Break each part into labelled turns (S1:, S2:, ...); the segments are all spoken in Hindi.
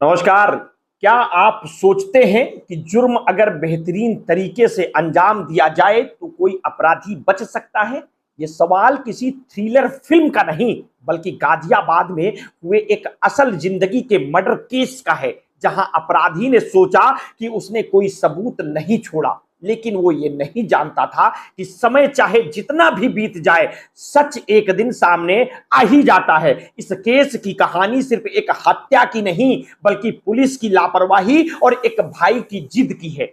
S1: नमस्कार। क्या आप सोचते हैं कि जुर्म अगर बेहतरीन तरीके से अंजाम दिया जाए तो कोई अपराधी बच सकता है? ये सवाल किसी थ्रिलर फिल्म का नहीं बल्कि गाजियाबाद में हुए एक असल जिंदगी के मर्डर केस का है, जहां अपराधी ने सोचा कि उसने कोई सबूत नहीं छोड़ा, लेकिन वो ये नहीं जानता था कि समय चाहे जितना भी बीत जाए, सच एक दिन सामने आ ही जाता है। इस केस की कहानी सिर्फ एक हत्या की नहीं बल्कि पुलिस की लापरवाही और एक भाई की जिद की है।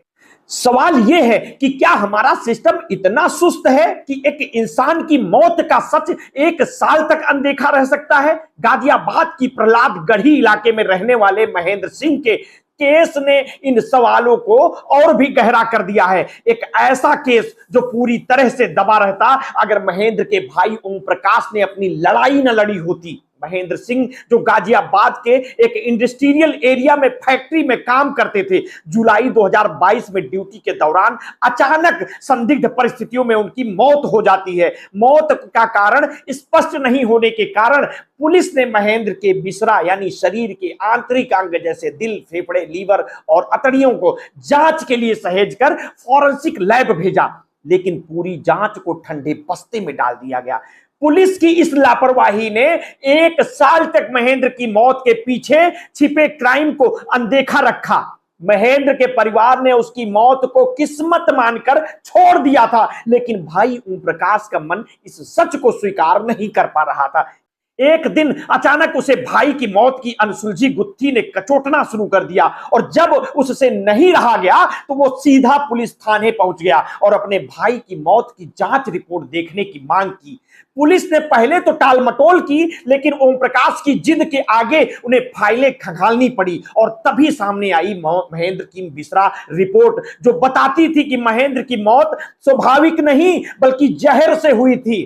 S1: सवाल यह है कि क्या हमारा सिस्टम इतना सुस्त है कि एक इंसान की मौत का सच एक साल तक अनदेखा रह सकता है? गाजियाबाद की प्रहलादगढ़ी इलाके में रहने वाले महेंद्र सिंह के केस ने इन सवालों को और भी गहरा कर दिया है। एक ऐसा केस जो पूरी तरह से दबा रहता अगर महेंद्र के भाई ओम प्रकाश ने अपनी लड़ाई न लड़ी होती। महेंद्र सिंह जो गाजियाबाद के एक इंडस्ट्रियल एरिया में फैक्ट्री में काम करते थे, जुलाई 2022 में ड्यूटी के दौरान अचानक संदिग्ध परिस्थितियों में उनकी मौत हो जाती है। मौत का कारण स्पष्ट नहीं होने के कारण पुलिस ने महेंद्र के बिसरा यानी शरीर के आंतरिक अंग जैसे दिल, फेफड़े, लीवर और अतड़ियों को जांच के लिए सहेज कर फॉरेंसिक लैब भेजा, लेकिन पूरी जांच को ठंडे बस्ते में डाल दिया गया। पुलिस की इस लापरवाही ने एक साल तक महेंद्र की मौत के पीछे छिपे क्राइम को अनदेखा रखा। महेंद्र के परिवार ने उसकी मौत को किस्मत मानकर छोड़ दिया था, लेकिन भाई ओम प्रकाश का मन इस सच को स्वीकार नहीं कर पा रहा था। एक दिन अचानक उसे भाई की मौत की अनसुलझी गुत्थी ने कचोटना शुरू कर दिया और जब उससे नहीं रहा गया तो वो सीधा पुलिस थाने पहुंच गया और अपने भाई की मौत की जांच रिपोर्ट देखने की मांग की। पुलिस ने पहले तो टालमटोल की, लेकिन ओम प्रकाश की जिद के आगे उन्हें फाइलें खंगालनी पड़ी और तभी सामने आई महेंद्र की बिसरा रिपोर्ट, जो बताती थी कि महेंद्र की मौत स्वाभाविक नहीं बल्कि जहर से हुई थी।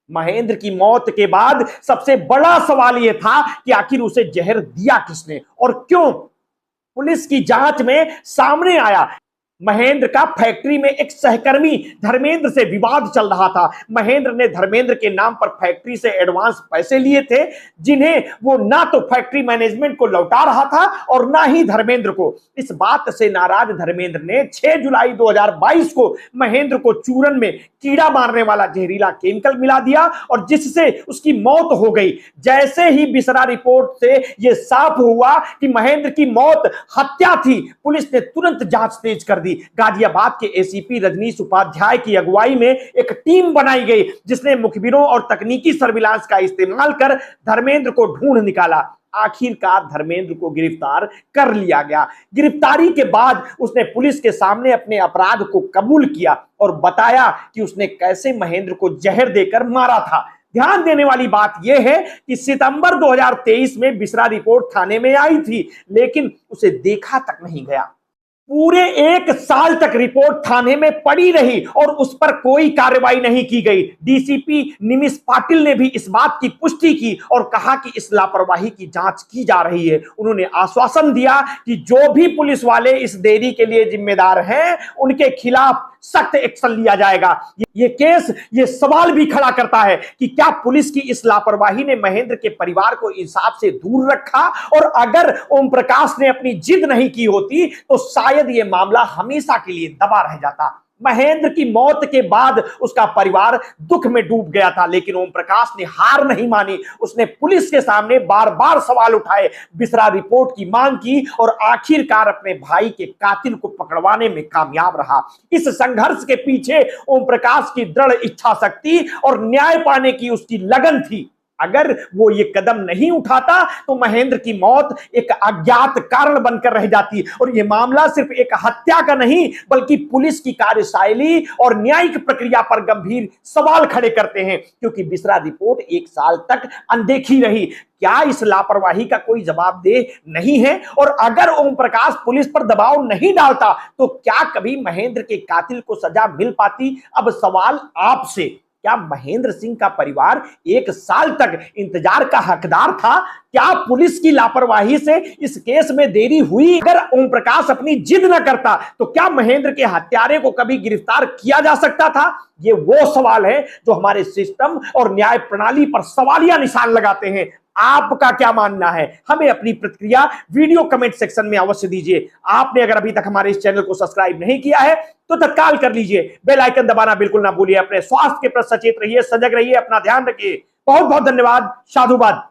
S1: महेंद्र की मौत के बाद सबसे बड़ा सवाल यह था कि आखिर उसे जहर दिया किसने और क्यों। पुलिस की जांच में सामने आया महेंद्र का फैक्ट्री में एक सहकर्मी धर्मेंद्र से विवाद चल रहा था। महेंद्र ने धर्मेंद्र के नाम पर फैक्ट्री से एडवांस पैसे लिए थे, जिन्हें वो ना तो फैक्ट्री मैनेजमेंट को लौटा रहा था और ना ही धर्मेंद्र को। इस बात से नाराज धर्मेंद्र ने 6 जुलाई 2022 को महेंद्र को चूरन में कीड़ा मारने वाला जहरीला केमिकल मिला दिया और जिससे उसकी मौत हो गई। जैसे ही बिसरा रिपोर्ट से यह साफ हुआ कि महेंद्र की मौत हत्या थी, पुलिस ने तुरंत जांच तेज कर दी। गाजियाबाद के एसीपी रजनीश उपाध्याय की अगुवाई में एक टीम बनाई गई जिसने मुखबिरों और तकनीकी सर्विलांस का इस्तेमाल कर धर्मेंद्र को ढूंढ निकाला। आखिरकार धर्मेंद्र को गिरफ्तार कर लिया गया। गिरफ्तारी के बाद उसने पुलिस के सामने अपने अपराध को कबूल किया और बताया कि उसने कैसे महेंद्र को जहर देकर मारा था। ध्यान देने वाली बात यह है कि सितंबर 2023 में बिसरा रिपोर्ट थाने में आई थी, लेकिन उसे देखा तक नहीं गया। पूरे 1 साल तक रिपोर्ट थाने में पड़ी रही और उस पर कोई कार्रवाई नहीं की गई। डीसीपी निमिष पाटिल ने भी इस बात की पुष्टि की और कहा कि इस लापरवाही की जांच की जा रही है। उन्होंने आश्वासन दिया कि जो भी पुलिस वाले इस देरी के लिए जिम्मेदार हैं, उनके खिलाफ सख्त एक्शन लिया जाएगा। ये केस ये सवाल भी खड़ा करता है कि क्या पुलिस की इस लापरवाही ने महेंद्र के परिवार को इंसाफ से दूर रखा, और अगर ओम प्रकाश ने अपनी जिद नहीं की होती तो शायद ये मामला हमेशा के लिए दबा रह जाता। महेंद्र की मौत के बाद उसका परिवार दुख में डूब गया था, लेकिन ओम प्रकाश ने हार नहीं मानी। उसने पुलिस के सामने बार बार सवाल उठाए, बिसरा रिपोर्ट की मांग की और आखिरकार अपने भाई के कातिल को पकड़वाने में कामयाब रहा। इस संघर्ष के पीछे ओम प्रकाश की दृढ़ इच्छा शक्ति और न्याय पाने की उसकी लगन थी। अगर वो ये कदम नहीं उठाता तो महेंद्र की मौत एक अज्ञात कारण बनकर रह जाती और ये मामला सिर्फ एक हत्या का नहीं बल्कि पुलिस की कार्यशैली और न्यायिक प्रक्रिया पर गंभीर सवाल खड़े करते हैं, क्योंकि बिसरा रिपोर्ट 1 साल तक अनदेखी रही। क्या इस लापरवाही का कोई जवाबदेह नहीं है? और अगर ओम प्रकाश पुलिस पर दबाव नहीं डालता तो क्या कभी महेंद्र के कातिल को सजा मिल पाती? अब सवाल आपसे, क्या महेंद्र सिंह का परिवार 1 साल तक इंतजार का हकदार था? क्या पुलिस की लापरवाही से इस केस में देरी हुई? अगर ओम प्रकाश अपनी जिद न करता तो क्या महेंद्र के हत्यारे को कभी गिरफ्तार किया जा सकता था? ये वो सवाल है जो हमारे सिस्टम और न्याय प्रणाली पर सवालिया निशान लगाते हैं। आपका क्या मानना है? हमें अपनी प्रतिक्रिया वीडियो कमेंट सेक्शन में अवश्य दीजिए। आपने अगर अभी तक हमारे इस चैनल को सब्सक्राइब नहीं किया है तो तत्काल कर लीजिए। बेल आइकन दबाना बिल्कुल ना भूलिए। अपने स्वास्थ्य के प्रति सचेत रहिए, सजग रहिए, अपना ध्यान रखिए। बहुत बहुत धन्यवाद। साधुवाद।